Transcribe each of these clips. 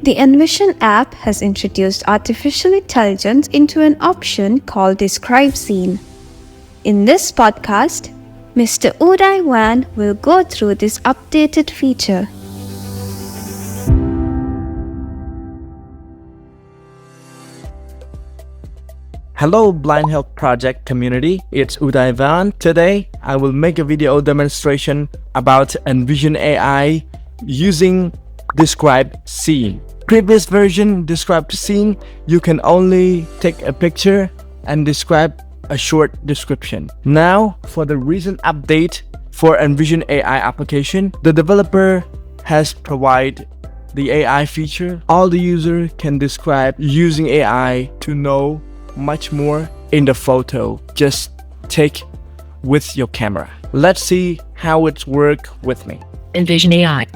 The Envision app has introduced artificial intelligence into an option called Describe Scene. In this podcast, Mr. Oudie Vann will go through this updated feature. Hello Blind Health Project community, it's Oudie Vann. Today, I will make a video demonstration about Envision AI using Describe Scene. Previous version, Describe Scene, you can only take a picture and describe a short description. Now, for the recent update for Envision AI application, the developer has provided the AI feature. All the user can describe using AI to know much more in the photo. Just take with your camera. Let's see how it works with me. Envision AI.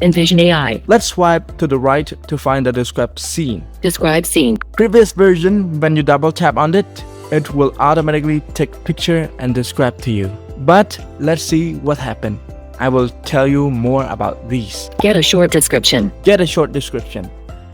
Envision AI. Let's swipe to the right to find the Describe Scene. Describe scene. Previous version, when you double tap on it, it will automatically take picture and describe to you. But let's see what happened. I will tell you more about these. Get a short description. Get a short description.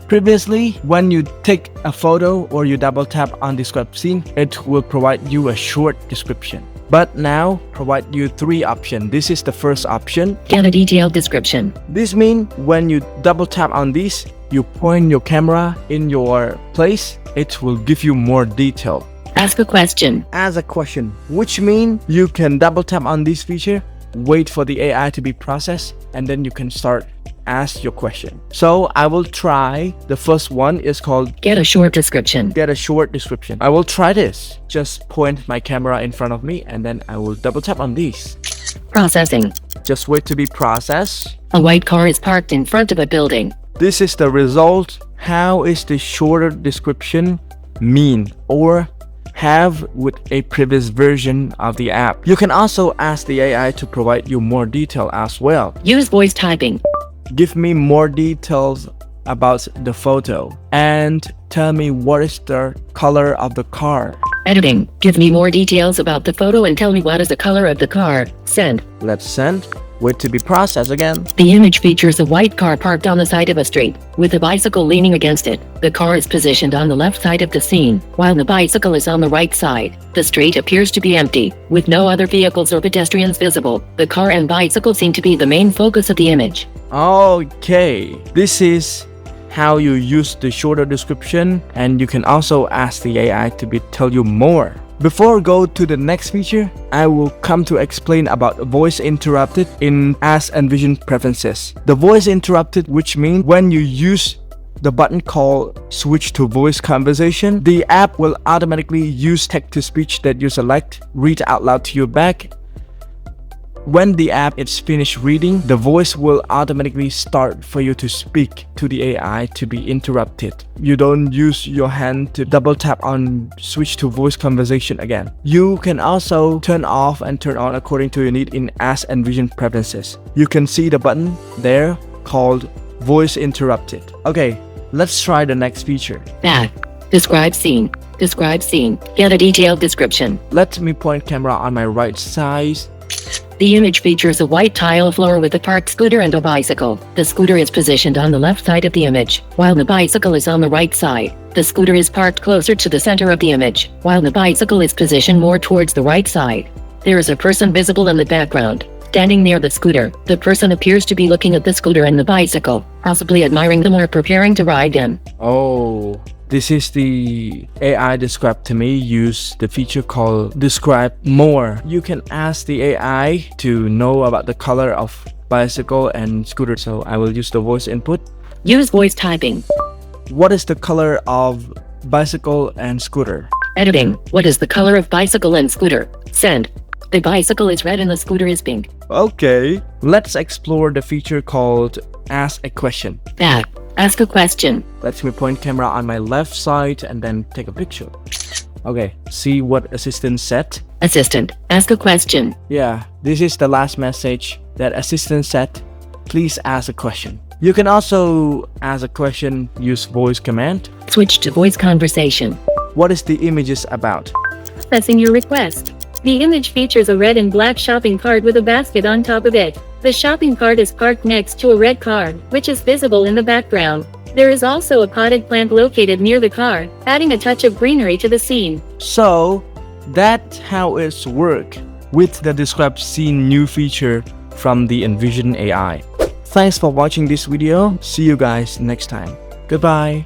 Previously, when you take a photo or you double tap on Describe Scene, it will provide you a short description. But now, provide you three options. This is the first option. Get a detailed description. This means when you double tap on this, you point your camera in your place, it will give you more detail. Ask a question. As a question, which means you can double tap on this feature, wait for the AI to be processed, and then you can start ask your question. So I will try. The first one is called Get a short description. Get a short description. I will try this. Just point my camera in front of me and then I will double tap on these. Processing. Just wait to be processed. A white car is parked in front of a building. This is the result. How is the shorter description mean or have with a previous version of the app? You can also ask the AI to provide you more detail as well. Use voice typing. Give me more details about the photo and tell me what is the color of the car. Editing. Give me more details about the photo and tell me what is the color of the car. Send. Let's send. Wait to be processed again. The image features a white car parked on the side of a street, with a bicycle leaning against it. The car is positioned on the left side of the scene, while the bicycle is on the right side. The street appears to be empty, with no other vehicles or pedestrians visible. The car and bicycle seem to be the main focus of the image. Okay, this is how you use the shorter description, and you can also ask the AI to tell you more. Before go to the next feature, I will come to explain about voice interrupted in Ask Envision preferences. The voice interrupted, which means when you use the button called switch to voice conversation, the app will automatically use text-to-speech that you select, read out loud to you back. When the app is finished reading, the voice will automatically start for you to speak to the AI to be interrupted. You don't use your hand to double tap on switch to voice conversation again. You can also turn off and turn on according to your need in Ask Envision preferences. You can see the button there called voice interrupted. Okay, let's try the next feature. Back. Describe scene. Describe scene. Get a detailed description. Let me point camera on my right side. The image features a white tile floor with a parked scooter and a bicycle. The scooter is positioned on the left side of the image, while the bicycle is on the right side. The scooter is parked closer to the center of the image, while the bicycle is positioned more towards the right side. There is a person visible in the background, standing near the scooter. The person appears to be looking at the scooter and the bicycle, possibly admiring them or preparing to ride them. Oh, this is the AI Describe to me. Use the feature called Describe More. You can ask the AI to know about the color of bicycle and scooter. So I will use the voice input. Use voice typing. What is the color of bicycle and scooter? Editing. What is the color of bicycle and scooter? Send. The bicycle is red and the scooter is pink. Okay. Let's explore the feature called Ask a Question. Back. Ask a question. Let me point camera on my left side and then take a picture. Okay, see what assistant said. Assistant, ask a question. Yeah, this is the last message that assistant said. Please ask a question. You can also ask a question, use voice command. Switch to voice conversation. What is the images about? Processing your request. The image features a red and black shopping cart with a basket on top of it. The shopping cart is parked next to a red car, which is visible in the background. There is also a potted plant located near the car, adding a touch of greenery to the scene. So that's how it's work with the describe scene new feature from the Envision AI. Thanks for watching this video. See you guys next time. Goodbye.